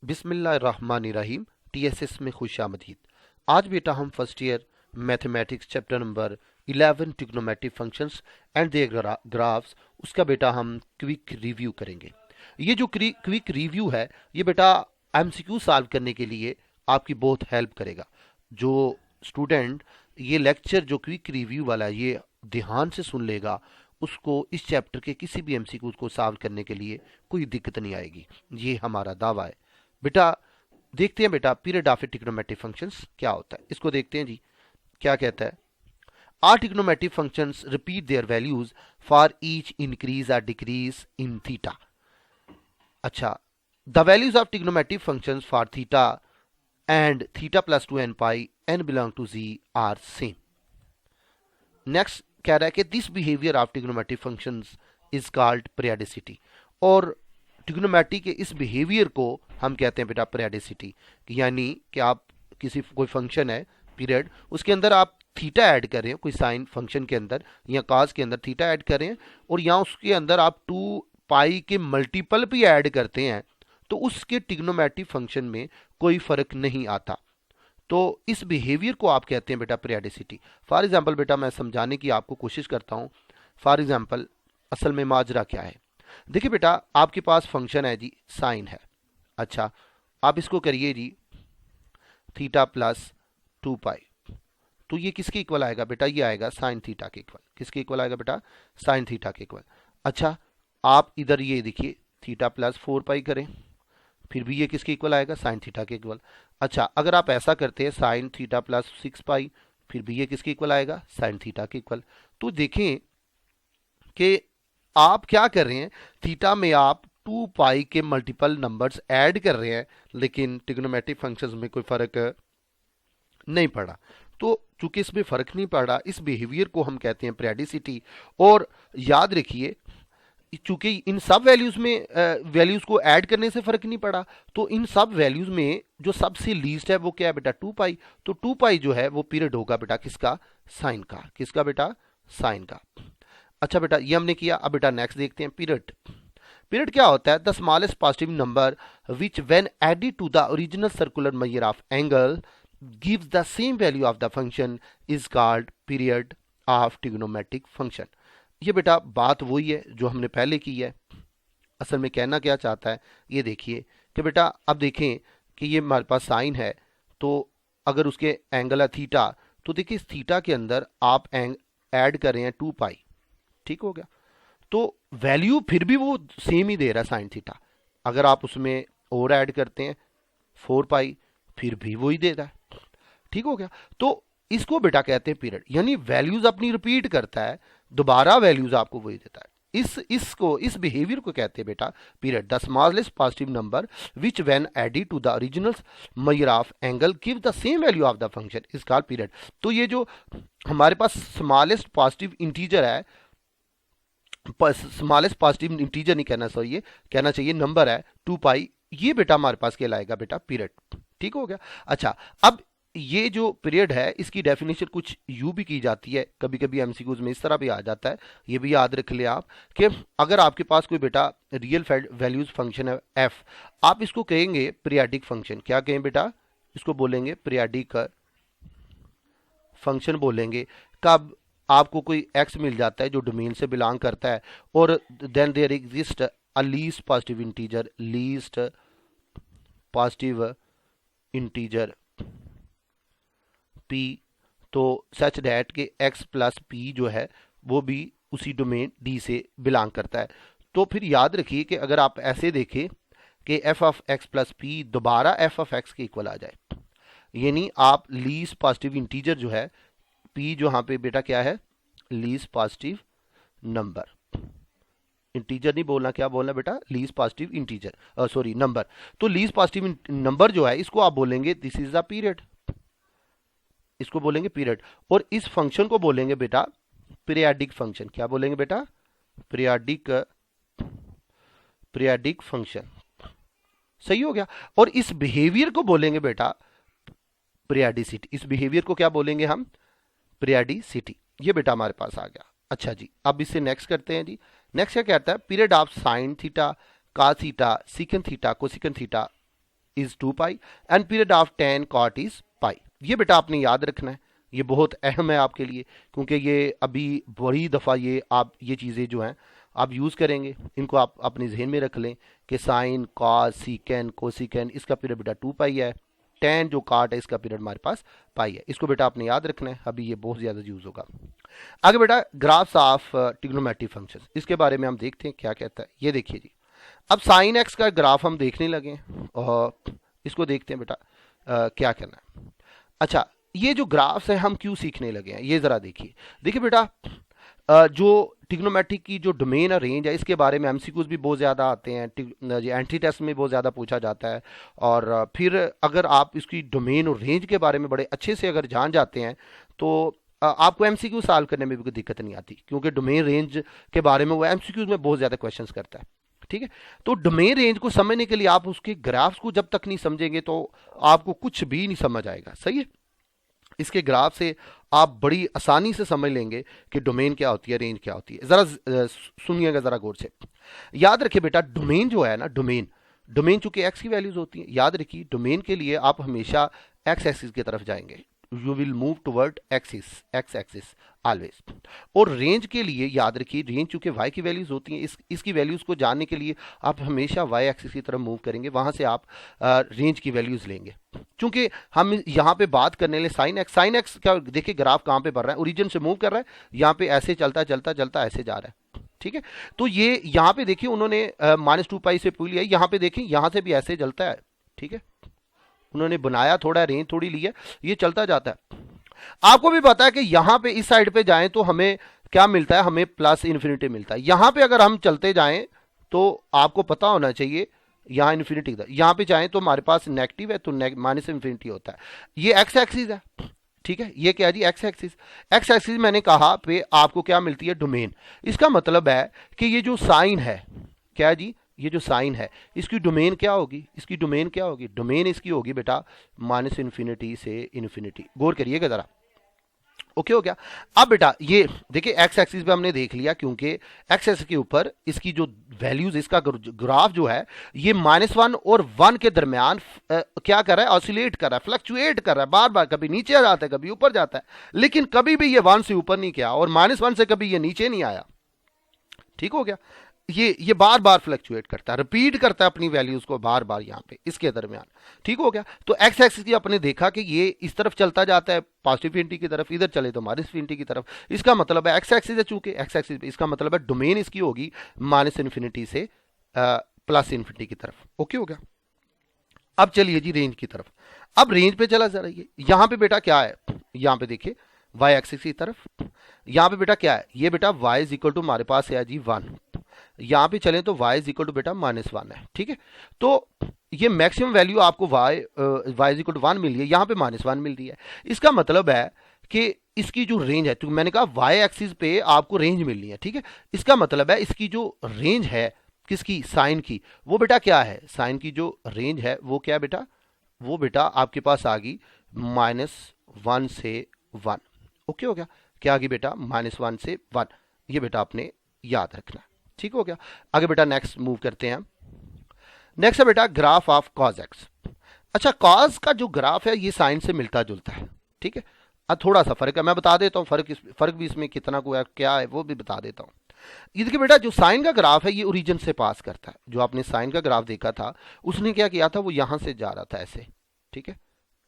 बिस्मिल्लाहिर्रहमानिर्रहीम। टीएसएस में खुश आमदीद। आज बेटा हम first year mathematics chapter number 11 trigonometric functions and their graphs उसका बेटा हम क्विक रिव्यू करेंगे। ये जो क्विक रिव्यू है ये बेटा एमसीक्यू सॉल्व करने के लिए आपकी बहुत हेल्प करेगा। जो स्टूडेंट ये लेक्चर जो क्विक रिव्यू वाला है ये ध्यान से सुन लेगा उसको इस चैप्टर के किसी भी एमसीक्यू को सॉल्व करने के लिए कोई दिक्कत नहीं आएगी, ये हमारा दावा है। बेटा देखते हैं बेटा पीरियड ऑफ ट्रिग्नोमेट्रिक फंक्शंस क्या होता है, इसको देखते हैं जी। क्या कहता है? Are trigonometric functions repeat their values for each increase or decrease in theta. अच्छा, the values of trigonometric functions for theta and theta plus 2 n pi n belong to Z are same. Next कह रहा है कि this behaviour of trigonometric functions is called periodicity. और trigonometry के इस behaviour को हम कहते हैं बेटा पीरियडिसिटी। यानी कि आप किसी कोई फंक्शन है पीरियड, उसके अंदर आप थीटा ऐड कर रहे हैं, कोई साइन फंक्शन के अंदर या काज के अंदर थीटा ऐड कर रहे हैं और यहाँ उसके अंदर आप 2 पाई के मल्टीपल भी ऐड करते हैं तो उसके ट्रिग्नोमेट्री फंक्शन में कोई फर्क नहीं आता। तो इस बिहेवियर को आप कहते हैं बेटा पीरियडिसिटी। फॉर एग्जाम्पल बेटा मैं समझाने की आपको कोशिश करता हूँ। फॉर एग्जाम्पल असल में माजरा क्या है, देखिए बेटा आपके पास फंक्शन है जी साइन है। अच्छा, आप इसको करिए जी थीटा प्लस 2 पाई, तो ये किसके इक्वल आएगा बेटा? ये आएगा साइन थीटा के इक्वल। किसके इक्वल आएगा बेटा? साइन थीटा के इक्वल। अच्छा, आप इधर ये देखिए थीटा प्लस 4 पाई करें, फिर भी ये किसके इक्वल आएगा? साइन थीटा के इक्वल। अच्छा, अगर आप ऐसा करते हैं साइन थीटा प्लस 6 पाई, फिर भी ये किसके इक्वल आएगा? साइन थीटा के इक्वल। तो देखें कि आप क्या कर रहे हैं, थीटा में आप 2 पाई के मल्टीपल नंबर्स ऐड कर रहे हैं लेकिन ट्रिग्नोमेट्रिक फंक्शंस में कोई फर्क नहीं पड़ा। तो चूंकि इसमें फर्क नहीं पड़ा, इस बिहेवियर को हम कहते हैं पीरियडिसिटी। और याद रखिए चूंकि इन सब वैल्यूज में वैल्यूज को ऐड करने से फर्क नहीं पड़ा, तो इन सब वैल्यूज में जो सबसे लीस्ट है वो क्या है बेटा? 2 पाई। तो 2 पाई जो है वो पीरियड होगा बेटा किसका? साइन का। किसका बेटा? साइन का। अच्छा बेटा ये हमने किया। अब बेटा नेक्स्ट देखते हैं पीरियड। पीरियड क्या होता है? The smallest positive number which when added to the original circular measure of angle gives the same value of the function is called period of trigonometric function. ये बेटा बात वही है जो हमने पहले की है। असल में कहना क्या चाहता है ये देखिए कि बेटा अब देखें कि ये हमारे पास साइन है, तो अगर उसके एंगल है थीटा, तो देखिए इस थीटा के अंदर आप ऐड कर रहे हैं 2 पाई, ठीक हो गया। तो वैल्यू फिर भी वो सेम ही दे रहा है साइन थीटा। अगर आप उसमें और ऐड करते हैं 4 पाई, फिर भी वही दे रहा है, ठीक हो गया। तो इसको बेटा कहते हैं पीरियड, यानी वैल्यूज अपनी रिपीट करता है, दोबारा वैल्यूज आपको वही देता है। इस बिहेवियर को कहते हैं बेटा period. The smallest positive number which when added to the original measure of angle give the same value of the function is called period. तो ये जो हमारे पास स्मॉलेस्ट पॉजिटिव इंटीजर है, स्मॉलेस्ट पॉजिटिव इंटीजर नहीं कहना चाहिए, कहना चाहिए नंबर है 2 पाई, ये बेटा हमारे पास कहलाएगा बेटा पीरियड, ठीक हो गया। अच्छा, अब ये जो पीरियड है इसकी डेफिनेशन कुछ यूं भी की जाती है, कभी कभी एमसीक्यूज में इस तरह भी आ जाता है, ये भी याद रख ले आप कि अगर आपके पास कोई बेटा रियल वैल्यूज फंक्शन है एफ, आप इसको कहेंगे पीरियाडिक फंक्शन। क्या कहें बेटा? इसको बोलेंगे पीरियाडिक फंक्शन बोलेंगे। कब आपको कोई एक्स मिल जाता है जो डोमेन से बिलोंग करता है और then there exist a least positive integer, least positive integer p, तो सच दैट के x प्लस p जो है वो भी उसी डोमेन d से बिलोंग करता है। तो फिर याद रखिए कि अगर आप ऐसे देखें कि f of x plus p दोबारा f ऑफ x के इक्वल आ जाए, यानी आप लीस्ट पॉजिटिव इंटीजर जो है p जो यहाँ पे बेटा क्या है? Least positive number. इंटीजर नहीं बोलना, क्या बोलना बेटा? Least positive integer, sorry number. तो लीस्ट पॉजिटिव नंबर जो है इसको आप बोलेंगे दिस इज द पीरियड, इसको बोलेंगे पीरियड। और इस फंक्शन को बोलेंगे बेटा पीरियाडिक फंक्शन। क्या बोलेंगे बेटा? Periodic function. सही हो गया। और इस बिहेवियर को बोलेंगे बेटा पीरियाडिसिटी। इस बिहेवियर को क्या बोलेंगे हम? पीरियाडिसिटी। ये बेटा हमारे पास आ गया। अच्छा जी, अब इससे नेक्स्ट करते हैं जी। नेक्स्ट क्या कहता है? Period of sine theta, cos theta, secant theta, cosecant theta is 2 pi and period of tan cot is pi. ये बेटा आपने याद रखना है, ये बहुत अहम है आपके लिए, क्योंकि ये अभी बड़ी दफ़ा ये आप ये चीज़ें जो हैं आप यूज़ करेंगे, इनको आप अपने जहन में रख लें कि साइन कॉस सीकेंड कोसिकेंड इसका पीरियड बेटा 2 पाई है, tan जो काट है इसका पीरियड हमारे पास पाई है। इसको बेटा आपने याद रखना है, अभी ये बहुत ज़्यादा यूज़ होगा। आगे बेटा ग्राफ्स ऑफ ट्रिग्नोमेट्रिक फंक्शन, इसके बारे में हम देखते हैं क्या कहता है। ये देखिए जी, अब साइन एक्स का ग्राफ हम देखने लगे हैं और इसको देखते हैं बेटा क्या करना है। अच्छा, ये जो ग्राफ्स हैं हम क्यों सीखने लगे हैं, ये ज़रा देखिए। देखिए बेटा जो ट्रिग्नोमेट्रिक की जो डोमेन और रेंज है इसके बारे में एमसीक्यूज भी बहुत ज़्यादा आते हैं, एंट्री टेस्ट में बहुत ज़्यादा पूछा जाता है। और फिर अगर आप इसकी डोमेन और रेंज के बारे में बड़े अच्छे से अगर जान जाते हैं तो आपको एमसीक्यू सॉल्व करने में भी कोई दिक्कत नहीं आती, क्योंकि डोमेन रेंज के बारे में वो एमसीक्यूज में बहुत ज़्यादा क्वेश्चंस करता है। ठीक है, तो डोमेन रेंज को समझने के लिए आप उसके ग्राफ्स को जब तक नहीं समझेंगे तो आपको कुछ भी नहीं समझ आएगा। सही है, इसके ग्राफ से आप बड़ी आसानी से समझ लेंगे कि डोमेन क्या होती है, रेंज क्या होती है। जरा सुनिएगा जरा गौर से, याद रखिए बेटा डोमेन जो है ना, डोमेन चूंकि एक्स की वैल्यूज होती हैं, याद रखिए डोमेन के लिए आप हमेशा एक्स एक्सिस की तरफ जाएंगे, you will move toward x axis always. और रेंज के लिए याद रखिए, रेंज चूंकि वाई की वैल्यूज होती हैं, इसकी वैल्यूज को जानने के लिए आप हमेशा वाई एक्सिस की तरफ मूव करेंगे, वहां से आप रेंज की वैल्यूज लेंगे। चूंकि हम यहाँ पे बात करने ले साइन एक्स का, देखिए ग्राफ कहाँ पे बढ़ रहा है, ओरिजिन से मूव कर रहा है, यहाँ पे ऐसे चलता चलता चलता ऐसे जा रहा है। ठीक है, तो ये यहाँ पे देखिए उन्होंने -2 पाई से पूछ लिया, यहाँ पे देखिए यहाँ से भी ऐसे चलता है। ठीक है, उन्होंने बनाया थोड़ा, रेंज थोड़ी ली है, ये चलता जाता है। आपको भी पता है कि यहाँ पे इस साइड पे जाएं तो हमें क्या मिलता है, हमें प्लस इन्फिनिटी मिलता है। यहाँ पे अगर हम चलते जाएं तो आपको पता होना चाहिए यहाँ इन्फिनिटी, यहाँ पे जाएं तो हमारे पास नेगेटिव है तो माइनस इन्फिनिटी होता है। ये एक्स एक्सिस है। ठीक है, ये क्या जी, एक्स एक्सिस मैंने कहा पे आपको क्या मिलती है, डोमेन। इसका मतलब है कि ये जो साइन है, क्या जी, ये जो साइन है इसकी डोमेन क्या होगी, डोमेन इसकी होगी बेटा माइनस इन्फिनिटी से इन्फिनिटी। गौर करिएगा जरा, ओके हो गया। अब बेटा ये देखिए एक्स एक्सिस पे हमने देख लिया, क्योंकि एक्स एक्सिस के ऊपर इसकी जो वैल्यूज, इसका ग्राफ जो है ये -1 और 1 के दरमियान क्या कर रहा है, ऑसिलेट कर रहा है, फ्लक्चुएट कर रहा है, बार बार कभी नीचे जाता है कभी ऊपर जाता है, लेकिन कभी भी ये 1 से ऊपर नहीं गया और -1 से कभी ये नीचे नहीं आया। ठीक हो गया, ये बार बार फ्लक्चुएट करता है, रिपीट करता है अपनी वैल्यूज को बार बार यहाँ पे इसके दरमियान। ठीक हो गया, तो एक्स एक्सिस की आपने देखा कि ये इस तरफ चलता जाता है पॉजिटिव इन्फिनिटी की तरफ, इधर चले तो माइनस इन्फिनिटी की तरफ। इसका मतलब है एक्स एक्सिस है, चूंकि एक्स एक्सिस पे इसका मतलब है डोमेन इसकी होगी माइनस इन्फिनिटी से प्लस इन्फिनिटी की तरफ। ओके हो गया। अब चलिए जी रेंज की तरफ, अब रेंज पे चला जा रही है। यहाँ पे बेटा क्या है, यहाँ पे देखिए वाई एक्सिस की तरफ, यहाँ पे बेटा क्या है, ये बेटा y इज इक्वल टू हमारे पास है जी 1, यहाँ पे चलें तो y इज इक्वल टू बेटा -1 है। ठीक है, तो ये मैक्सिमम वैल्यू आपको y इज इक्वल टू 1 मिल रही है, यहाँ पे -1 मिल रही है। इसका मतलब है कि इसकी जो रेंज है, तो मैंने कहा y एक्सिस पे आपको रेंज मिलनी है। ठीक है, इसका मतलब है इसकी जो रेंज है किसकी, साइन की, वो बेटा क्या है, साइन की जो रेंज है वो क्या बेटा, वो बेटा आपके पास आ गई -1 से 1। ओके हो गया, क्या आ गई बेटा, -1 से 1। ये बेटा आपने याद रखना। ठीक हो गया, आगे बेटा नेक्स्ट मूव करते हैं। नेक्स्ट है बेटा ग्राफ ऑफ कॉज एक्स। अच्छा, कॉज का जो ग्राफ है ये साइन से मिलता जुलता है। ठीक है, अब थोड़ा सा फर्क है, मैं बता देता हूँ फर्क भी इसमें कितना को है, क्या है वो भी बता देता हूँ। ये देखिए बेटा जो साइन का ग्राफ है ये ओरिजिन से पास करता है। जो आपने साइन का ग्राफ देखा था उसने क्या किया था, वो यहां से जा रहा था ऐसे, ठीक है,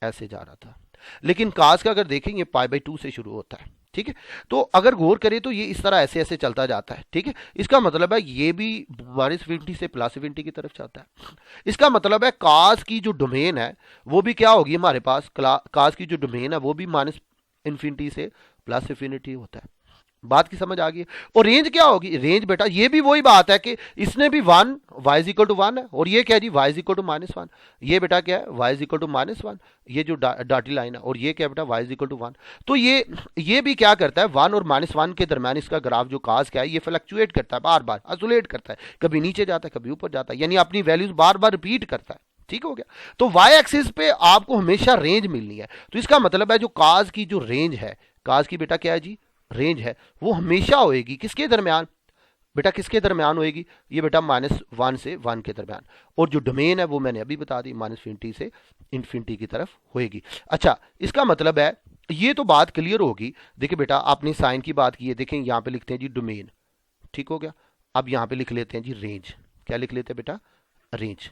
ऐसे जा रहा था। लेकिन कास का अगर देखें ये π/2 से शुरू होता है। ठीक है, तो अगर गौर करें तो ये इस तरह ऐसे ऐसे चलता जाता है। ठीक है, इसका मतलब है ये भी -1 से +1 की तरफ जाता है। इसका मतलब है कास की जो डोमेन है वो भी क्या होगी हमारे पास, कास की जो डोमेन है वो भी -∞ से +∞ होता है। बात की समझ आ गई। और रेंज क्या होगी, रेंज बेटा ये भी वही बात है कि इसने भी 1 y इज इक्वल टू 1 है, और ये क्या जी y इज इक्वल टू -1, ये बेटा क्या है y इज इक्वल टू -1, ये जो डॉटी लाइन है, और ये क्या बेटा y इज इक्वल टू 1। तो ये भी क्या करता है, 1 और -1 के दरमियान इसका ग्राफ जो काज क्या है ये फ्लक्चुएट करता है, बार बार आइसोलेट करता है, कभी नीचे जाता है कभी ऊपर जाता है, यानी अपनी वैल्यूज बार बार रिपीट करता है। ठीक हो गया, तो y एक्सिस पे आपको हमेशा रेंज मिलनी है। तो इसका मतलब है जो काज की जो रेंज है, काज की बेटा क्या है जी रेंज है, वो हमेशा होएगी किसके दरमियान, बेटा किसके दरमियान होएगी, ये बेटा -1 से 1 के दरमियान, और जो डोमेन है वो मैंने अभी बता दी -∞ से इन्फिनिटी की तरफ होएगी। अच्छा, इसका मतलब है ये तो बात क्लियर होगी। देखिए बेटा आपने साइन की बात की है, देखें यहाँ पे लिखते हैं जी डोमेन, ठीक हो गया। अब यहाँ पे लिख लेते हैं जी रेंज, क्या लिख लेते हैं बेटा, रेंज।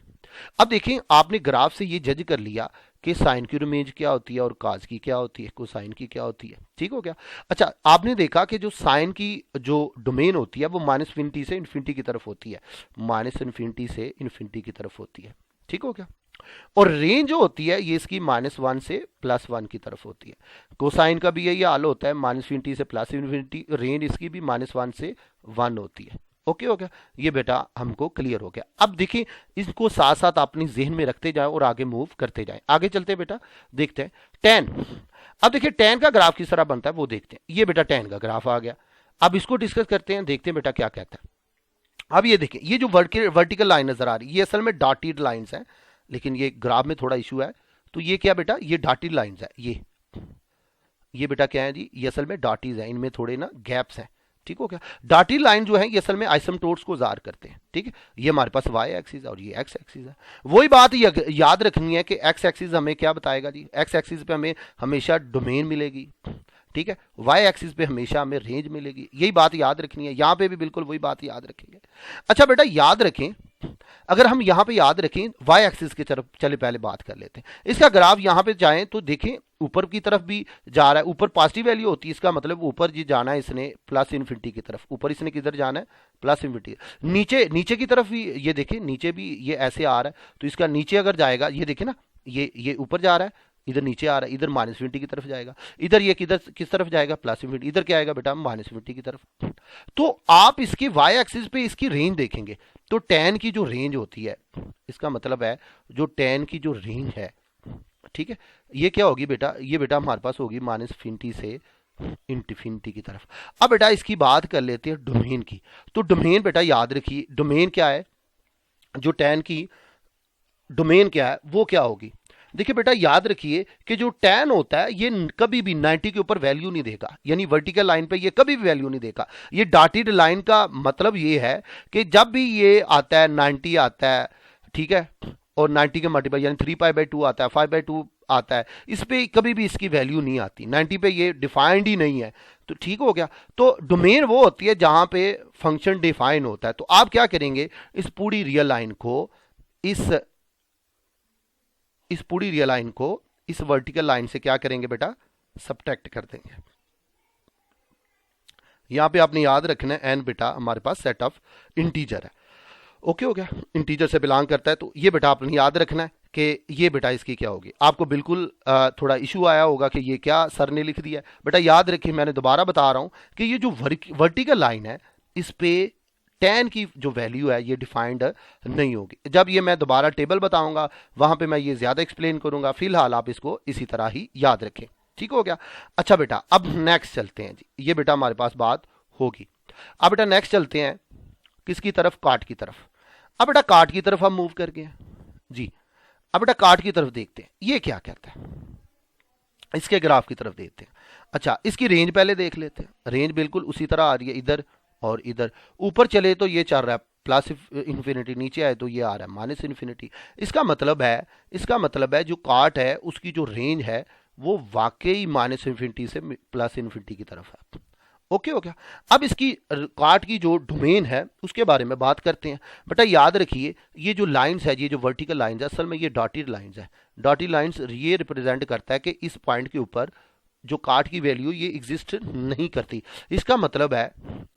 अब देखें आपने ग्राफ से ये जज कर लिया कि साइन की रेंज क्या होती है और काज की क्या होती है, कोसाइन की क्या होती है, ठीक हो गया। अच्छा, आपने देखा कि जो साइन की जो डोमेन होती है वो -∞ से इन्फिनिटी की तरफ होती है, -∞ से इन्फिनिटी की तरफ होती है, ठीक हो गया। और रेंज जो होती है ये इसकी -1 से +1 की तरफ होती है। कोसाइन का भी यही हाल होता है, -∞ से +∞, रेंज इसकी भी -1 से 1 होती है। ओके हो गया, ये बेटा हमको क्लियर हो गया। अब देखिए इसको साथ साथ अपनी जहन में रखते जाए और आगे मूव करते जाए। आगे चलते हैं बेटा, देखते हैं टेन। अब देखिए टेन का ग्राफ किस तरह बनता है वो देखते हैं। ये बेटा टेन का ग्राफ आ गया, अब इसको डिस्कस करते हैं, देखते हैं बेटा क्या कहता है। अब ये देखिए ये जो वर्टिकल लाइन नजर आ रही है ये असल में डॉटेड लाइंस हैं, लेकिन ये ग्राफ में थोड़ा इशू है। तो ये क्या बेटा, ये डॉटेड लाइंस है, ये बेटा क्या है जी, ये असल में डॉटीज है, इनमें थोड़े ना गैप्स हैं, ठीक हो गया। डॉटेड लाइन जो है ये असल में आइसोमटोट्स को जार करते हैं, ठीक है। ये हमारे पास वाई एक्सिस है और ये एक्स एक्सिस है। वही बात याद रखनी है कि एक्स एक्सिस हमें क्या बताएगा जी, एक्स एक्सिस पे हमें हमेशा डोमेन मिलेगी, ठीक है। वाई एक्सिस पे हमेशा हमें रेंज मिलेगी, यही बात याद रखनी है। यहां पे भी बिल्कुल वही बात याद रखेंगे। अच्छा बेटा याद रखें, अगर हम यहां पे याद रखें वाई एक्सिस की तरफ, चले पहले बात कर लेते हैं। इसका ग्राफ यहां पे जाएं तो देखें ऊपर की तरफ भी जा रहा है, ऊपर पॉजिटिव वैल्यू होती है, इसका मतलब ऊपर जी जाना है इसने +∞ की तरफ, ऊपर इसने किधर जाना है, +∞। नीचे नीचे की तरफ भी ये देखें, नीचे भी ये ऐसे आ रहा है, तो इसका नीचे अगर जाएगा, ये देखें ना, ये ऊपर जा रहा है, इधर नीचे आ रहा है, इधर -∞ की तरफ जाएगा, इधर ये किधर किस तरफ जाएगा, +∞, इधर क्या आएगा बेटा, -∞ की तरफ। तो आप इसकी वाई एक्सिस पे इसकी रेंज देखेंगे तो tan की जो रेंज होती है, इसका मतलब है जो tan की जो रेंज है, ठीक है, ये क्या होगी बेटा, ये बेटा हमारे पास होगी -∞ से इन्फिनिटी की तरफ। अब बेटा इसकी बात कर लेते हैं डोमेन की। तो डोमेन बेटा याद रखिए, डोमेन क्या है, जो tan की डोमेन क्या है वो क्या होगी। देखिए बेटा याद रखिए कि जो tan होता है ये कभी भी 90 के ऊपर वैल्यू नहीं देगा, यानी वर्टिकल लाइन पे ये कभी भी वैल्यू नहीं देगा। ये डॉटेड लाइन का मतलब ये है कि जब भी ये आता है 90 आता है, ठीक है, और 90 के मल्टीपल यानी 3π/2 आता है, 5/2 आता है, इस पे कभी भी इसकी वैल्यू नहीं आती, 90 पे ये डिफाइंड ही नहीं है। तो ठीक हो गया। तो डोमेन वो होती है जहां पे फंक्शन डिफाइन होता है। तो आप क्या करेंगे, इस पूरी रियल लाइन को इस पूरी रियल लाइन को इस वर्टिकल लाइन से क्या करेंगे बेटा, सब्ट्रैक्ट कर देंगे। यहां पे आपने याद रखना है एन बेटा हमारे पास सेट ऑफ इंटीजर है, ओके हो गया, इंटीजर से बिलोंग करता है। तो ये बेटा आपने याद रखना है कि ये बेटा इसकी क्या होगी। आपको बिल्कुल थोड़ा इशू आया होगा कि ये क्या सर ने लिख दिया। बेटा याद रखिए, मैंने दोबारा बता रहा हूं कि ये जो वर्टिकल लाइन है इस पे tan की जो वैल्यू है ये डिफाइंड नहीं होगी। जब ये मैं दोबारा टेबल बताऊंगा वहां पे मैं ये ज्यादा एक्सप्लेन करूंगा, फिलहाल आप इसको इसी तरह ही याद रखें, ठीक हो गया। अच्छा बेटा अब नेक्स्ट चलते हैं जी, ये बेटा हमारे पास बात होगी। अब बेटा नेक्स्ट चलते हैं किसकी तरफ, काट की तरफ। अब बेटा काट की तरफ हम मूव कर गए जी। अब बेटा काट की तरफ देखते हैं ये क्या कहता है, इसके ग्राफ की तरफ देखते हैं। अच्छा इसकी रेंज पहले देख लेते हैं, रेंज बिल्कुल उसी तरह आ रही है, इधर और इधर। ऊपर चले तो ये चल रहा है +∞, नीचे आए तो ये आ रहा है -∞। इसका मतलब है जो काट है उसकी जो रेंज है वो वाकई -∞ से +∞ की तरफ है, ओके हो गया। अब इसकी काट की जो डोमेन है उसके बारे में बात करते हैं। बेटा याद रखिए ये जो लाइंस है, ये जो वर्टिकल लाइंस है, असल में ये डॉटेड लाइंस है। डॉटेड लाइंस ये रिप्रेजेंट करता है कि इस पॉइंट के ऊपर जो काट की वैल्यू ये एग्जिस्ट नहीं करती। इसका मतलब है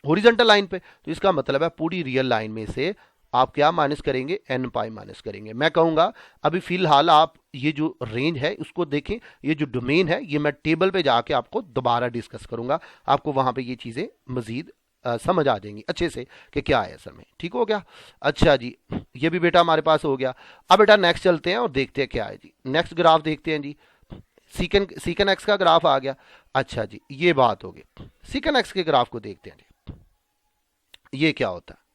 हॉरिजॉन्टल लाइन पे, तो इसका मतलब है पूरी रियल लाइन में से आप क्या माइनस करेंगे, nπ माइनस करेंगे। मैं कहूंगा अभी फिलहाल आप ये जो रेंज है उसको देखें, ये जो डोमेन है ये मैं टेबल पे जाके आपको दोबारा डिस्कस करूंगा, आपको वहां पे ये चीजें मजीद समझ आ जाएंगी अच्छे से कि क्या है असल में, ठीक हो गया। अच्छा जी ये भी बेटा हमारे पास हो गया। अब बेटा नेक्स्ट चलते हैं और देखते हैं क्या है जी। नेक्स्ट ग्राफ देखते हैं जी, सीकन एक्स का ग्राफ आ गया। अच्छा जी ये बात होगी, सीकन एक्स के ग्राफ को देखते हैं जी, ये क्या होता है।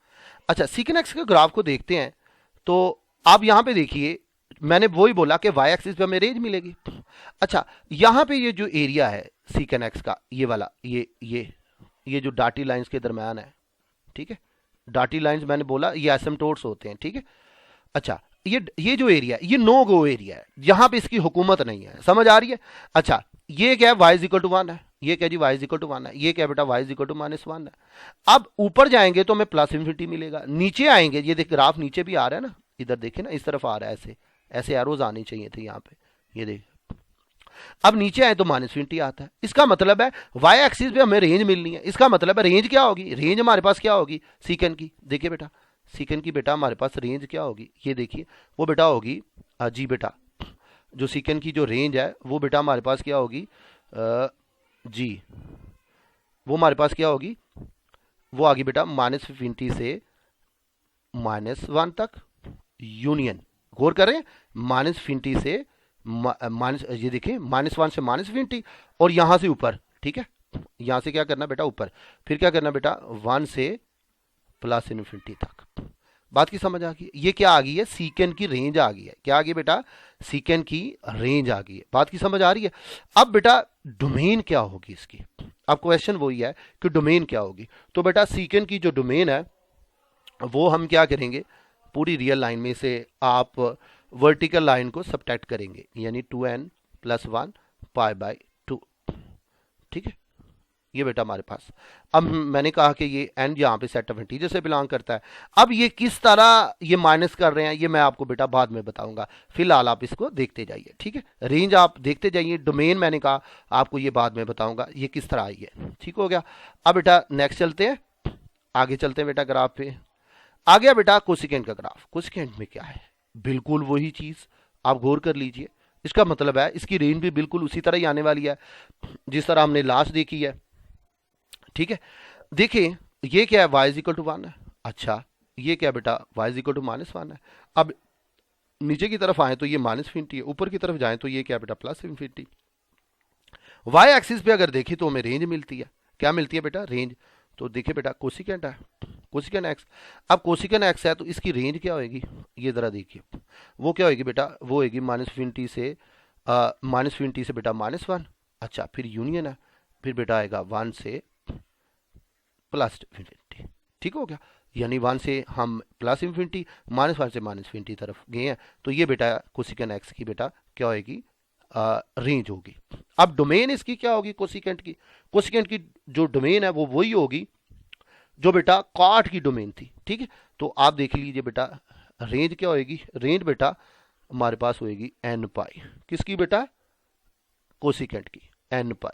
अच्छा सीकन एक्स के ग्राफ को देखते हैं तो आप यहां पे देखिए, मैंने वही बोला कि वाई एक्सिस पे हमें रेंज मिलेगी। अच्छा यहां पे ये जो एरिया है सीकन एक्स का, ये वाला, ये जो डॉटेड लाइंस के दरमियान है, ठीक है, डाटी लाइंस मैंने बोला ये एसिम्पटोट्स होते हैं, ठीक है। अच्छा, ये जो एरिया है ये नो गो एरिया है, यहां पे इसकी हुकूमत नहीं है, समझ आ रही है। अच्छा, ये क्या है, y इज इक्वल टू 1 है, ये क्या जी y इज इक्वल टू 1 है, ये क्या बेटा y इज इक्वल टू -1 है। अब ऊपर जाएंगे तो हमें प्लस इन्फिनिटी मिलेगा, नीचे आएंगे, ये देख ग्राफ नीचे भी आ रहा है ना, इधर देखे ना, इस तरफ आ रहा है, ऐसे ऐसे एरोज आने चाहिए थे यहाँ पे, ये देख। अब नीचे आए तो -20 आता है, इसका मतलब है y एक्सिस पे हमें रेंज मिलनी है, इसका मतलब है रेंज क्या होगी, रेंज हमारे पास क्या होगी सीकेंड की, देखिए बेटा सीकेंड की बेटा हमारे पास रेंज क्या होगी, ये देखिए वो बेटा होगी जी बेटा, जो सीकेंड की जो रेंज है वो बेटा हमारे पास क्या होगी जी, वो हमारे पास क्या होगी, वो आ गई बेटा -50 से -1 तक यूनियन, गौर करें, -50 से माइनस, ये देखिए -1 से -50 और यहां से ऊपर, ठीक है, यहां से क्या करना बेटा ऊपर, फिर क्या करना बेटा 1 से +∞ तक। बात की समझ आ गई, ये क्या आ गई है, सीकेंड की रेंज आ गई है, क्या आ गई बेटा, सीकेंड की रेंज आ गई है, बात की समझ आ रही है। अब बेटा डोमेन क्या होगी इसकी, अब क्वेश्चन वही है कि डोमेन क्या होगी, तो बेटा सीकेंड की जो डोमेन है वो हम क्या करेंगे, पूरी रियल लाइन में से आप वर्टिकल लाइन को सबट्रैक्ट करेंगे, यानी 2n+1 π/2, ठीक है, ये बेटा हमारे पास। अब मैंने कहा कि ये n यहाँ पे सेट ऑफ इंटीजर से बिलोंग करता है, अब ये किस तरह ये माइनस कर रहे हैं ये मैं आपको बेटा बाद में बताऊंगा, फिलहाल आप इसको देखते जाइए, ठीक है, रेंज आप देखते जाइए, डोमेन मैंने कहा आपको ये बाद में बताऊंगा ये किस तरह आई है, ठीक हो गया। अब बेटा नेक्स्ट चलते हैं, आगे चलते हैं बेटा ग्राफ पे, आ गया बेटा कोसिकेंट का ग्राफ, कोसिकेंट में क्या है, बिल्कुल वही चीज, आप गौर कर लीजिए, इसका मतलब है इसकी रेंज भी बिल्कुल उसी तरह ही आने वाली है जिस तरह हमने लास्ट देखी है, ठीक है। देखिए ये क्या है, y इज इक्वल टू 1 है, अच्छा ये क्या बेटा y इज इक्वल टू -1 है। अब नीचे की तरफ आए तो ये -∞ है, ऊपर की तरफ जाए तो ये क्या बेटा +∞। y एक्सिस पे अगर देखें तो हमें रेंज मिलती है, क्या मिलती है बेटा, रेंज, तो देखिए बेटा कोसिकेंट है, कोसिकेंट एक्स, अब कोसिकेंट एक्स है तो इसकी रेंज क्या होगी, ये जरा देखिए, वो क्या होगी बेटा, वो होगी -∞ से -∞ से बेटा -1, अच्छा फिर यूनियन है, फिर बेटा आएगा 1 से +∞, ठीक हो गया, यानी 1 से हम +∞, -1 से -∞ तरफ गए हैं, तो ये बेटा कोसिकेंट एक्स की बेटा क्या होगी, रेंज होगी। अब डोमेन इसकी क्या होगी कोसिकेंट की जो डोमेन है वो वही होगी जो बेटा कॉट की डोमेन थी, ठीक है, तो आप देख लीजिए बेटा रेंज क्या होगी, रेंज बेटा हमारे पास होगी n π, किसकी बेटा, कोसिकेंट की n π,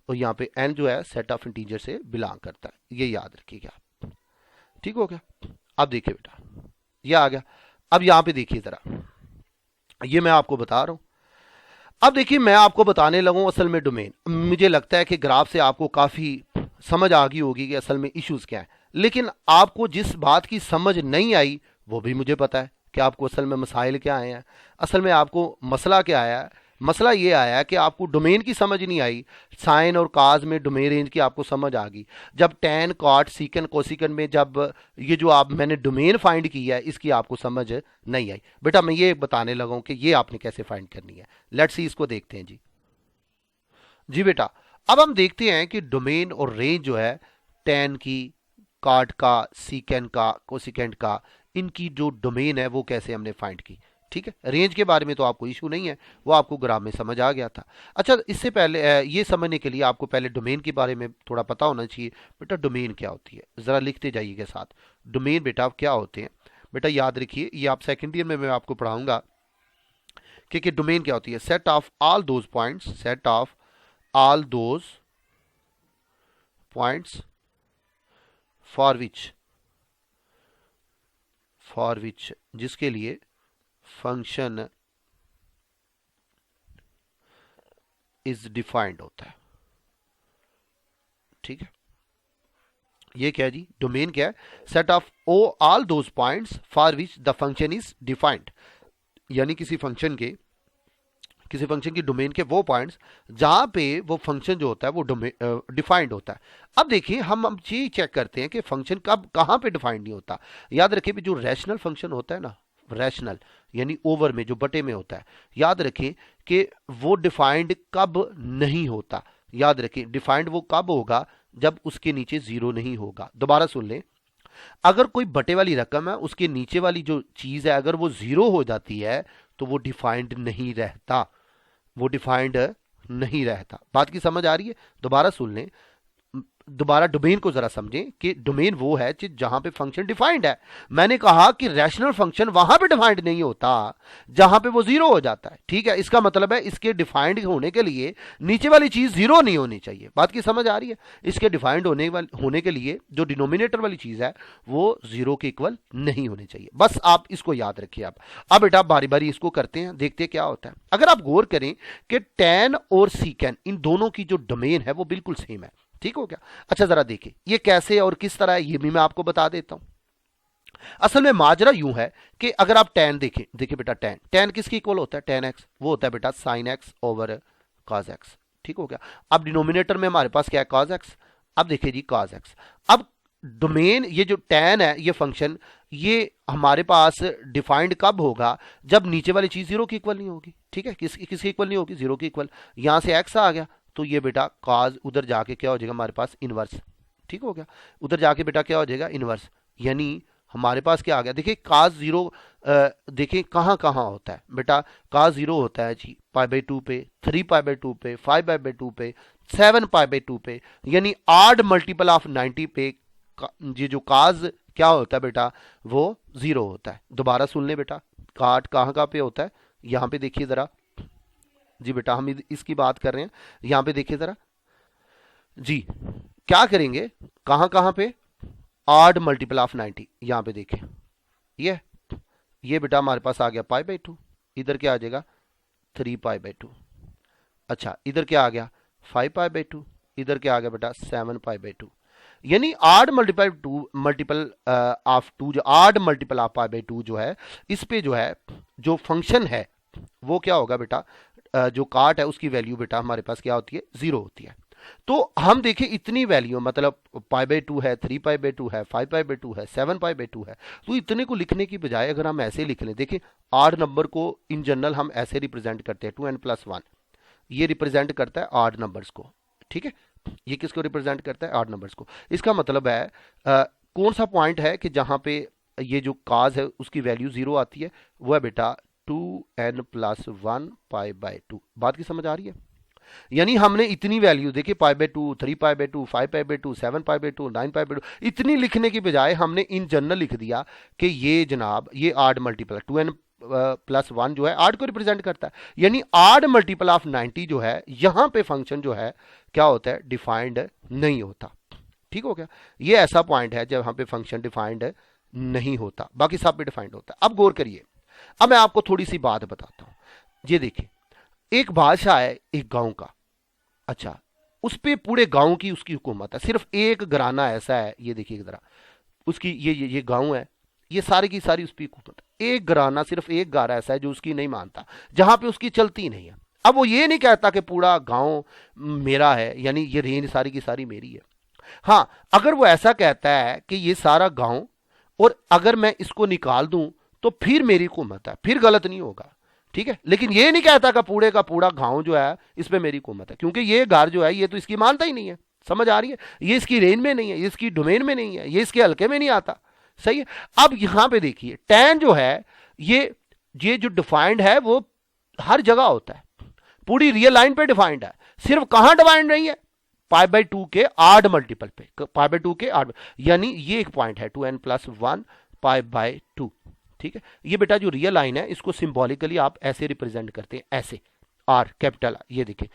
और यहाँ पे n जो है सेट ऑफ इंटीजर से बिलोंग करता है, ये याद रखिएगा, ठीक हो गया। अब देखिए बेटा ये आ गया, अब यहाँ पे देखिए जरा, ये मैं आपको बता रहा हूं, अब देखिए मैं आपको बताने लगूं असल में डोमेन, मुझे लगता है कि ग्राफ से आपको काफी समझ आ गई होगी कि असल में इश्यूज क्या है, लेकिन आपको जिस बात की समझ नहीं आई वो भी मुझे पता है कि आपको असल में मसाइल क्या आए हैं, असल में आपको मसला क्या आया है, मसला ये आया कि आपको डोमेन की समझ नहीं आई, साइन और काज में डोमेन रेंज की आपको समझ आ गई, जब टैन कॉट सीकन कोसिकन में जब ये जो आप मैंने डोमेन फाइंड की है इसकी आपको समझ नहीं आई, बेटा मैं ये बताने लगा हूं कि ये आपने कैसे फाइंड करनी है, लेट्स सी इसको देखते हैं जी बेटा। अब हम देखते हैं कि डोमेन और रेंज जो है टैन की, कॉट का, सीकेंड का, कोसिकेंट का, इनकी जो डोमेन है वो कैसे हमने फाइंड की, ठीक है। रेंज के बारे में तो आपको इशू नहीं है, वो आपको ग्राफ में समझ आ गया था। अच्छा इससे पहले ये समझने के लिए आपको पहले डोमेन के बारे में थोड़ा पता होना चाहिए, बेटा डोमेन क्या होती है जरा लिखते जाइएगा साथ, डोमेन बेटा क्या होते हैं, बेटा याद रखिए ये आप सेकेंड ईयर में मैं आपको पढ़ाऊंगा कि डोमेन क्या होती है, set of all those points, set of all those points for which जिसके लिए फंक्शन इज डिफाइंड होता है, ठीक है, ये क्या है जी, डोमेन क्या है, set of all those points for which the function is defined, यानी किसी फंक्शन की डोमेन के वो पॉइंट्स जहां पे वो फंक्शन जो होता है वो डिफाइंड होता है। अब देखिए हम ये चेक करते हैं कि फंक्शन कब कहां पे डिफाइंड नहीं होता, याद रखिए जो रैशनल फंक्शन होता है ना, रैशनल यानी ओवर में जो बटे में होता है, याद रखें कि वो डिफाइंड कब नहीं होता, याद रखें डिफाइंड वो कब होगा जब उसके नीचे जीरो नहीं होगा, दोबारा सुन लें, अगर कोई बटे वाली रकम है उसके नीचे वाली जो चीज है अगर वो जीरो हो जाती है तो वो डिफाइंड नहीं रहता, वो डिफाइंड नहीं रहता। बात की समझ आ रही है? दोबारा सुन लें, दोबारा डोमेन को जरा समझें कि डोमेन वो है जहां पे फंक्शन डिफाइंड है। मैंने कहा कि रैशनल फंक्शन वहां पे डिफाइंड नहीं होता जहां पे वो जीरो हो जाता है। ठीक है, इसका मतलब है इसके डिफाइंड होने के लिए नीचे वाली चीज जीरो नहीं होनी चाहिए। बात की समझ आ रही है? इसके डिफाइंड होने के लिए जो डिनोमिनेटर वाली चीज है वो जीरो के इक्वल नहीं होनी चाहिए। बस आप इसको याद रखिए। अब बेटा बारी बारी इसको करते हैं, देखते हैं क्या होता है। अगर आप गौर करें कि tan और secant इन दोनों की जो डोमेन है वो बिल्कुल सेम है। ठीक हो गया? अच्छा जरा देखिए ये कैसे और किस तरह है ये भी मैं आपको बता देता हूं। असल में माजरा यूं है कि अगर आप tan देखें, देखिए बेटा tan किसकी इक्वल होता है? tan x वो होता है बेटा sin x over cos x। ठीक हो गया? अब डिनोमिनेटर में हमारे पास क्या है? cos x। अब देखिए जी cos x। अब डोमेन ये जो tan है ये फंक्शन ये हमारे पास डिफाइंड कब होगा? जब नीचे वाली चीज जीरो की इक्वल नहीं होगी। ठीक है, किसकी इक्वल नहीं होगी? जीरो की इक्वल। यहां से x आ गया तो ये बेटा cos उधर जाके क्या हो जाएगा हमारे पास? इनवर्स। ठीक हो गया? उधर जाके बेटा क्या हो जाएगा? इनवर्स। यानी हमारे पास क्या आ गया? देखिए cos जीरो देखिए कहाँ कहाँ होता है बेटा? cos जीरो होता है जी π/2 पे, 3π/2 पे, 5π/2 पे, 7π/2 पे, यानी आड मल्टीपल ऑफ 90 पे ये जो cos क्या होता है बेटा? वो जीरो होता है। दोबारा सुन ले बेटा, काट कहाँ कहाँ पे होता है? यहाँ पे देखिए जरा जी बेटा, हम इसकी बात कर रहे हैं। यहां पे देखिए जरा जी, क्या करेंगे? कहां कहां पे? आड मल्टीपल ऑफ 90। यहां पे देखें ये बेटा हमारे पास आ गया π/2। इधर क्या आ जाएगा? 3π/2। अच्छा इधर क्या आ गया? 5π/2। इधर क्या आ गया बेटा? 7π/2। यानी आड मल्टीपल ऑफ 2 जो आड मल्टीपल ऑफ π/2 जो है इस पे जो है जो फंक्शन है वो क्या होगा बेटा? जो काट है उसकी वैल्यू बेटा हमारे पास क्या होती है? जीरो होती है। तो हम देखें इतनी वैल्यू मतलब π/2 है, 3π/2 है, 5π/2 है, 7π/2 है, तो इतने को लिखने की बजाय अगर हम ऐसे लिख लें, देखिए आड नंबर को इन जनरल हम ऐसे रिप्रेजेंट करते हैं 2n+1। ये रिप्रेजेंट करता है आड नंबर्स को। ठीक है, ये किसको रिप्रेजेंट करता है? आड नंबर्स को। इसका मतलब है कौन सा पॉइंट है कि जहां पे ये जो काज है उसकी वैल्यू जीरो आती है? वो है बेटा 2n+1 π/2। बात की समझ आ रही है? यानी हमने इतनी वैल्यू देखिए π/2, 3π/2, 5π/2, 7π/2, 9π/2 इतनी लिखने की बजाय हमने इन जनरल लिख दिया कि ये जनाब ये आड मल्टीपल 2n+1 जो है आड को रिप्रेजेंट करता है। यानी आड मल्टीपल ऑफ 90 जो है यहां पे फंक्शन जो है क्या होता है? डिफाइंड नहीं होता। ठीक हो गया? ये ऐसा पॉइंट है जब यहां पे फंक्शन डिफाइंड नहीं होता, बाकी सब पे डिफाइंड होता है। अब गौर करिए, अब मैं आपको थोड़ी सी बात बताता हूं। ये देखिए एक बादशाह है एक गांव का। अच्छा उस पे पूरे गांव की उसकी हुकूमत है, सिर्फ एक घराना ऐसा है, ये देखिए जरा उसकी ये गांव है, ये सारी की सारी उसकी हुकूमत है। एक घराना सिर्फ एक घर ऐसा है जो उसकी नहीं मानता, जहां पे उसकी चलती नहीं है। अब वो ये नहीं कहता कि पूरा गांव मेरा है, यानी ये रेंज सारी की सारी मेरी है। हाँ अगर वो ऐसा कहता है कि ये सारा गांव और अगर मैं इसको निकाल दूं तो फिर मेरी हुकूमत है, फिर गलत नहीं होगा। ठीक है, लेकिन ये नहीं कहता का पूरा गांव जो है इस पे मेरी हुकूमत है, क्योंकि ये घर जो है ये तो इसकी मानता ही नहीं है। समझ आ रही है? ये इसकी रेंज में नहीं है, ये इसकी डोमेन में नहीं है, ये इसके हल्के में नहीं आता। सही है? अब यहां पे देखिए tan जो है ये जो डिफाइंड है वो हर जगह होता है, पूरी रियल लाइन पे डिफाइंड है। सिर्फ कहां डिफाइंड नहीं है? π/2 के आड मल्टीपल पे, π/2 के आड, यानी ये एक पॉइंट है 2n+1 π/2। ठीक है, ये बेटा जो रियल लाइन है इसको सिंबॉलिकली आप ऐसे रिप्रेजेंट करते हैं, ऐसे आर कैपिटल आर। ये देखिए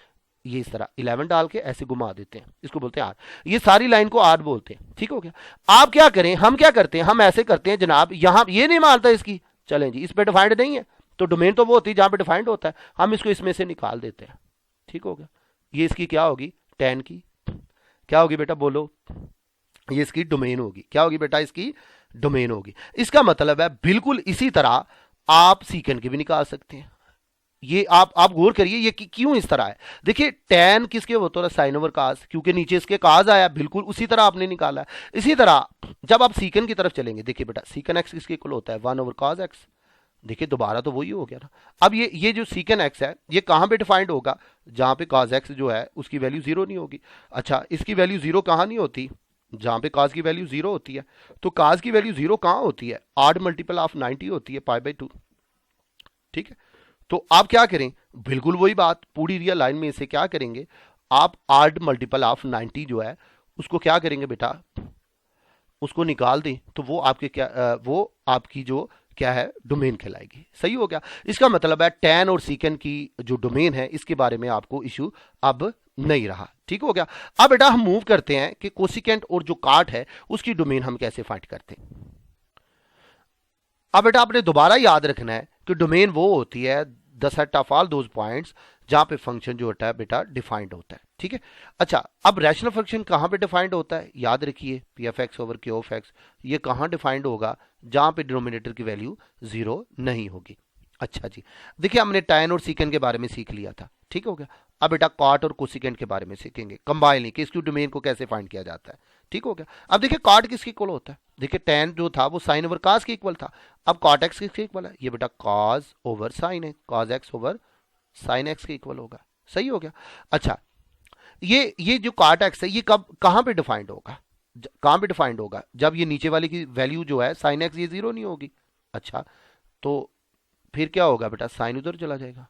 ये इस तरह 11 डाल के ऐसे घुमा देते हैं, इसको बोलते हैं आर। ये सारी लाइन को आर बोलते हैं। ठीक हो गया? आप क्या करें, हम क्या करते हैं, हम ऐसे करते हैं जनाब, यहां ये नहीं मानता इसकी, चलें जी इस पे डिफाइंड नहीं है तो डोमेन तो वो होती है जहां पे डिफाइंड होता है, हम इसको इसमें से निकाल देते हैं। ठीक हो गया? ये इसकी क्या होगी? tan की क्या होगी बेटा? बोलो। ये इसकी डोमेन होगी। क्या होगी बेटा? इसकी डोमेन होगी। इसका मतलब है बिल्कुल इसी तरह आप सीकेंड की भी निकाल सकते हैं। ये आप गौर करिए ये क्यों इस तरह है। देखिए tan किसके होता है? साइन ओवर काज, क्योंकि नीचे इसके काज आया, बिल्कुल उसी तरह आपने निकाला है। इसी तरह जब आप सीकेंड की तरफ चलेंगे, देखिए बेटा सीकेंड एक्स किसके इक्वल होता है? 1/cos x। देखिए दोबारा तो वही हो गया ना। अब ये जो सीकेंड एक्स है ये कहां पे डिफाइंड होगा? जहां पे cos x जो है उसकी वैल्यू जीरो नहीं होगी। अच्छा इसकी वैल्यू जीरो कहां नहीं होती? जहां पे काज की वैल्यू 0 होती है। तो काज की वैल्यू 0 कहां होती है? आड मल्टीपल ऑफ 90 होती है π/2। ठीक है, तो आप क्या करें, बिल्कुल वही बात, पूरी रियल लाइन में इसे क्या करेंगे, आप आड मल्टीपल ऑफ 90 जो है उसको क्या करेंगे बेटा, उसको निकाल दें, तो वो आपके क्या वो आपकी जो क्या है डोमेन कहलाएगी। सही हो गया। इसका मतलब है tan और सीकेंड की जो डोमेन है इसके बारे में आपको इश्यू अब नहीं रहा। ठीक हो गया। अब बेटा हम मूव करते हैं कि कोसिकेंट और जो काट है उसकी डोमेन हम कैसे फाइंड करते हैं। अब बेटा आपने दोबारा याद रखना है कि डोमेन वो होती है the set of all those points जहां पे फंक्शन जो होता है बेटा डिफाइंड होता है। ठीक है, अच्छा अब रैशनल फंक्शन कहां पे डिफाइंड होता है, याद रखिए P F x over Q of x, ये कहां डिफाइंड होगा, जहां पे डिनोमिनेटर की वैल्यू 0 नहीं होगी। अच्छा जी, देखिए हमने tan और सीकेंड के बारे में सीख लिया था। ठीक हो गया। अब बेटा कॉट और कोसिकेंट के बारे में सीखेंगे, कंबाइनिंग कि इसकी डोमेन को कैसे फाइंड किया जाता है। ठीक हो गया। अब देखिए कॉट किसके इक्वल होता है, देखिए tan जो था वो साइन ओवर काज के इक्वल था। अब कॉट एक्स किसके इक्वल है, ये बेटा कॉज ओवर साइन है, cos x over sine x के इक्वल होगा। सही हो गया। अच्छा ये जो कॉट एक्स है ये कब कहां पे डिफाइंड होगा, कहां पे डिफाइंड होगा, जब ये नीचे वाले की वैल्यू जो है साइन एक्स ये 0 नहीं होगी। अच्छा तो फिर क्या होगा बेटा, साइन उधर चला जाएगा।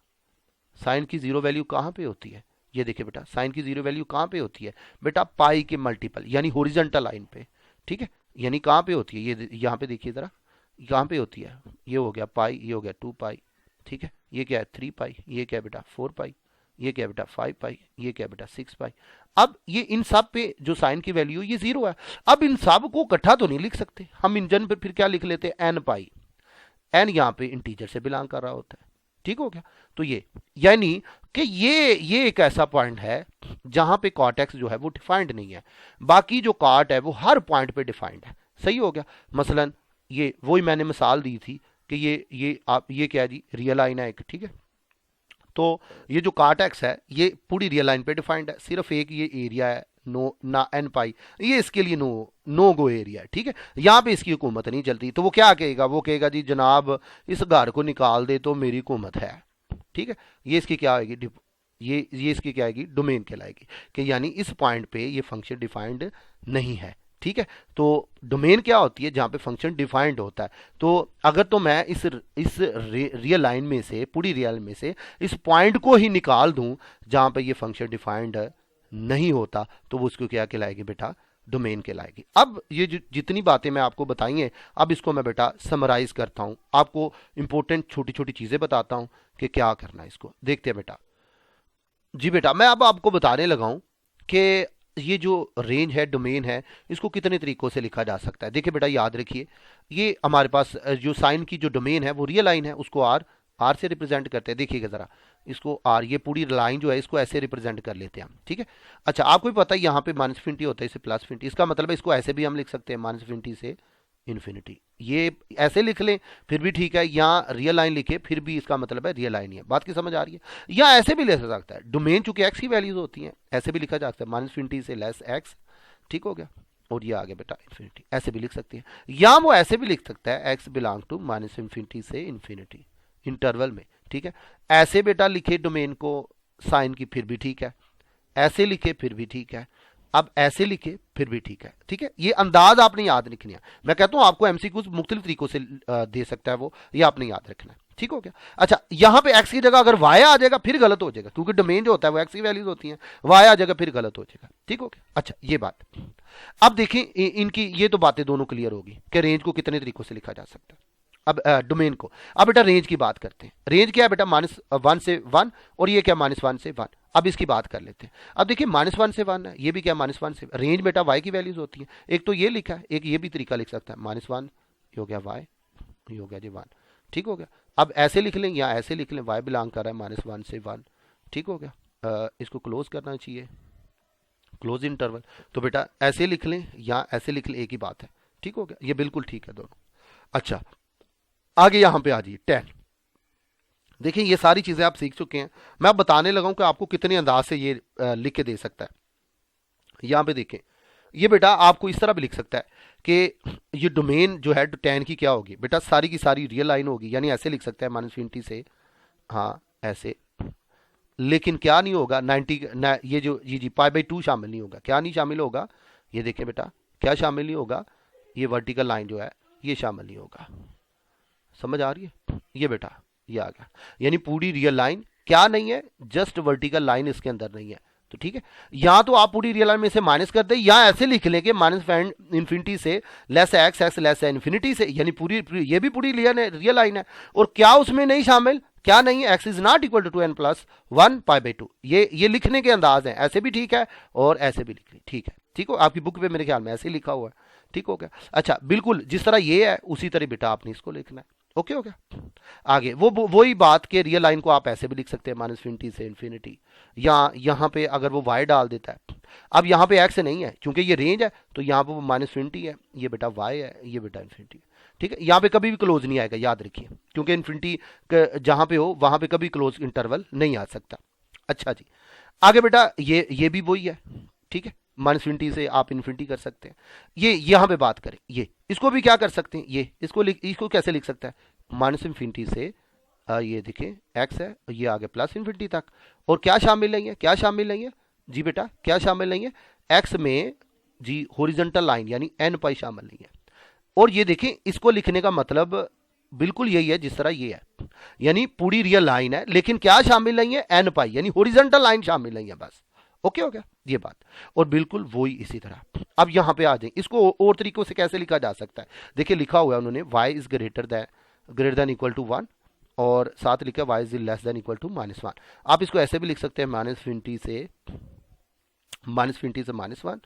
साइन की 0 वैल्यू कहां पे होती है, ये देखिए बेटा साइन की 0 वैल्यू कहां पे होती है, बेटा पाई के मल्टीपल यानी हॉरिजॉन्टल लाइन पे। ठीक है, यानी कहां पे होती है, ये यहां पे देखिए जरा कहां पे होती है, ये हो गया पाई, ये हो गया 2 पाई। ठीक है, ये क्या है 3 पाई, ये क्या है बेटा 4 पाई, ये क्या है बेटा 5 पाई, ये क्या है बेटा 6 पाई। अब ये इन सब पे जो साइन की वैल्यू ये 0 है। अब इन सब को इकट्ठा तो नहीं लिख सकते हम, इन जन पे फिर क्या लिख लेते हैं n पाई, एन यहाँ पे इंटीजर से बिलोंग कर रहा होता है। ठीक हो गया। तो ये यानी कि ये एक ऐसा पॉइंट है जहां पे कॉट एक्स जो है वो डिफाइंड नहीं है, बाकी जो कॉट है वो हर पॉइंट पे डिफाइंड है। सही हो गया। मसलन ये वही मैंने मिसाल दी थी कि ये आप ये क्या जी रियल लाइन है एक। ठीक है, तो ये जो काट एक्स है ये पूरी रियल लाइन पे डिफाइंड है, सिर्फ एक ये एरिया है नो ना n पाई, ये इसके लिए नो गो एरिया है। ठीक है, यहाँ पे इसकी हुकूमत नहीं चलती, तो वो क्या कहेगा, वो कहेगा जी जनाब इस घर को निकाल दे तो मेरी हुकूमत है। ठीक है, ये इसकी क्या आएगी, ये इसकी क्या आएगी, डोमेन कहलाएगी कि यानी इस पॉइंट पे ये फंक्शन डिफाइंड नहीं है। ठीक है, तो डोमेन क्या होती है, जहां पे फंक्शन डिफाइंड होता है। तो अगर तो मैं इस रियल लाइन में से, पूरी रियल में से इस पॉइंट को ही निकाल दूं जहां पे ये फंक्शन डिफाइंड नहीं होता, तो वो उसको क्या कहलाएगी बेटा, डोमेन कहलाएगी। अब ये जितनी बातें मैं आपको बताई हैं, अब इसको मैं बेटा समराइज करता हूं, आपको इंपॉर्टेंट छोटी छोटी चीजें बताता हूं कि क्या करना है। इसको देखते हैं बेटा। जी बेटा मैं अब आपको बताने लगा हूं कि ये जो रेंज है, डोमेन है, इसको कितने तरीकों से लिखा जा सकता है। देखिए बेटा याद रखिए, ये हमारे पास जो साइन की जो डोमेन है वो रियल लाइन है, उसको आर से रिप्रेजेंट करते हैं। देखिएगा जरा इसको आर, ये पूरी लाइन जो है इसको ऐसे रिप्रेजेंट कर लेते हैं हम। ठीक है, अच्छा आपको भी पता है यहाँ पे -∞ होता है, इसे +∞, इसका मतलब है इसको ऐसे भी हम लिख सकते हैं -∞ से इन्फिनिटी, ये ऐसे लिख लें फिर भी ठीक है, यहाँ रियल लाइन लिखे फिर भी इसका मतलब है रियल लाइन ही है। बात की समझ आ रही है। या ऐसे भी ले सकता है, डोमेन चूंकि एक्स की वैल्यूज होती हैं ऐसे भी लिखा जा सकता है, -∞ से लेस एक्स। ठीक हो गया, और ये आ गया बेटा इन्फिनिटी, ऐसे भी लिख सकते हैं। या वो ऐसे भी लिख सकता है एक्स बिलोंग टू -∞ से इन्फिनिटी इंटरवल में। ठीक है, ऐसे बेटा लिखे डोमेन को साइन की फिर भी ठीक है, ऐसे लिखे फिर भी ठीक है, अब ऐसे लिखे फिर भी ठीक है। ठीक है, ये अंदाज आपने याद रखनी है। मैं कहता हूं आपको एमसीक्यूज मुख्तलिफ तरीकों से दे सकता है वो, ये आपने याद रखना है। ठीक हो गया। अच्छा यहां पे एक्स की जगह अगर वाई आ जाएगा फिर गलत हो जाएगा, क्योंकि डोमेन जो होता है वो एक्स की वैल्यूज होती हैं, वाई आ जाएगा फिर गलत हो जाएगा। ठीक हो गया। अच्छा ये बात, अब देखें इनकी ये तो बातें दोनों क्लियर होगी कि रेंज को कितने तरीकों से लिखा जा सकता है। अब डोमेन को, अब बेटा रेंज की बात करते हैं। रेंज क्या है बेटा, -1 से 1, और ये क्या -1 से 1। अब इसकी बात कर लेते हैं। अब देखिए -1 से 1 है, ये भी क्या -1 से, रेंज बेटा y की वैल्यूज होती है। एक तो ये लिखा है, एक ये भी तरीका लिख सकता है, -1 ये हो गया y, ये हो गया जी 1। ठीक हो गया। अब ऐसे लिख लें या ऐसे लिख लें, y बिलोंग कर रहा है -1 से 1। ठीक हो गया। इसको क्लोज करना चाहिए, क्लोज इंटरवल, तो बेटा ऐसे लिख लें या ऐसे लिख लें, एक ही बात है। ठीक हो गया, ये बिल्कुल ठीक है दोनों। अच्छा आगे यहां पे आ जाइए 10। देखिए ये सारी चीजें आप सीख चुके हैं, मैं अब बताने लगा हूं कि आपको कितने अंदाज से ये लिख के दे सकता है। यहां पे देखें, ये बेटा आपको इस तरह भी लिख सकता है कि ये डोमेन जो है tan की क्या होगी बेटा, सारी की सारी रियल लाइन होगी, यानी ऐसे लिख सकता है -∞ से, हाँ ऐसे, लेकिन क्या नहीं होगा 90 ये जो जी π/2 शामिल नहीं होगा। क्या नहीं शामिल होगा, ये देखें बेटा क्या शामिल नहीं होगा, ये वर्टिकल लाइन जो है ये शामिल नहीं होगा। समझ आ रही है? ये बेटा ये आ गया, यानी पूरी रियल लाइन क्या नहीं है, जस्ट वर्टिकल लाइन इसके अंदर नहीं है। तो ठीक है, यहां तो आप पूरी रियल लाइन में से माइनस कर दे, या ऐसे लिख लेंगे माइनस इन्फिनिटी से लेस है एक्स, एक्स लेस है इन्फिनिटी से, यानी ये भी पूरी रियल लाइन है। और क्या उसमें नहीं शामिल, क्या नहीं है, x is not equal to n plus 1 pi by 2। ये लिखने के अंदाज है, ऐसे भी ठीक है और ऐसे भी लिख ली, ठीक है। ठीक हो, आपकी बुक पे मेरे ख्याल में ऐसे ही लिखा हुआ है। ठीक हो गया? अच्छा, बिल्कुल जिस तरह ये है उसी तरह बेटा आपने इसको लिखना है। ओके हो गया? आगे वही बात के रियल लाइन को आप ऐसे भी लिख सकते हैं माइनस इन्फिनिटी से इन्फिनिटी, या यहाँ पे अगर वो y डाल देता है, अब यहाँ पे x नहीं है क्योंकि ये रेंज है, तो यहाँ पे वो माइनस इन्फिनिटी है, ये बेटा y है, ये बेटा इन्फिनिटी है। ठीक है, यहाँ पे कभी भी क्लोज नहीं आएगा, याद रखिए, क्योंकि इन्फिनिटी जहाँ पे हो वहाँ पे कभी क्लोज इंटरवल नहीं आ सकता। अच्छा जी, आगे बेटा ये भी वही है। ठीक है, माइनस इन्फिनिटी से आप इन्फिनिटी कर सकते हैं। ये यहाँ पे बात करें, ये इसको भी क्या कर सकते हैं, ये इसको कैसे लिख सकता है, माइनस इन्फिनिटी से ये देखिए x है, ये आगे प्लस इन्फिनिटी तक, और क्या शामिल नहीं है, क्या शामिल नहीं है जी बेटा, क्या शामिल नहीं है, x में जी हॉरिजॉन्टल लाइन यानी n पाई शामिल नहीं है। और ये देखिए इसको लिखने का मतलब बिल्कुल यही है जिस तरह ये है, यानी पूरी रियल लाइन है लेकिन क्या शामिल नहीं है, n पाई यानी हॉरिजॉन्टल लाइन शामिल नहीं है, बस। ओके हो गया ये बात, और बिल्कुल वही इसी तरह। अब यहां पे आ जाए, इसको और तरीकों से कैसे लिखा जा सकता है, देखिए लिखा हुआ है उन्होंने y is greater than equal to 1, और साथ लिखा y is less than equal to -1। आप इसको ऐसे भी लिख सकते हैं माइनस इन्फिनिटी से -1।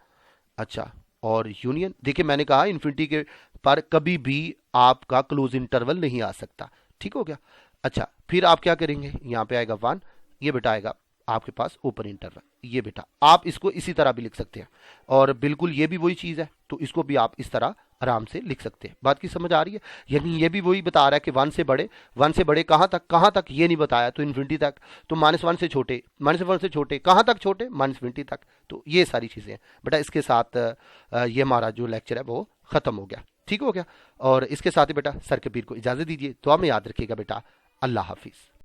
अच्छा, और यूनियन, देखिए मैंने कहा इन्फिनिटी के पर कभी भी आपका क्लोज इंटरवल नहीं आ सकता। ठीक हो गया? अच्छा, फिर आप क्या करेंगे, यहाँ पे आएगा 1, ये बेटा आएगा आपके पास ओपन इंटरवल, ये बेटा आप इसको इसी तरह भी लिख सकते हैं, और बिल्कुल ये भी वही चीज़ है, तो इसको भी आप इस तरह आराम से लिख सकते हैं। बात की समझ आ रही है? यानी ये भी वही बता रहा है कि 1 से बड़े कहाँ तक ये नहीं बताया, तो इन्फिनिटी तक, तो -1 से छोटे, -1 से छोटे कहाँ तक, छोटे माइनस इन्फिनिटी तक। तो ये सारी चीज़ें हैं बेटा, इसके साथ ये हमारा जो लेक्चर है वो ख़त्म हो गया। ठीक हो गया? और इसके साथ ही बेटा सर कबीर को इजाज़त दीजिए, तो हमें याद रखिएगा बेटा, अल्लाह हाफिज़।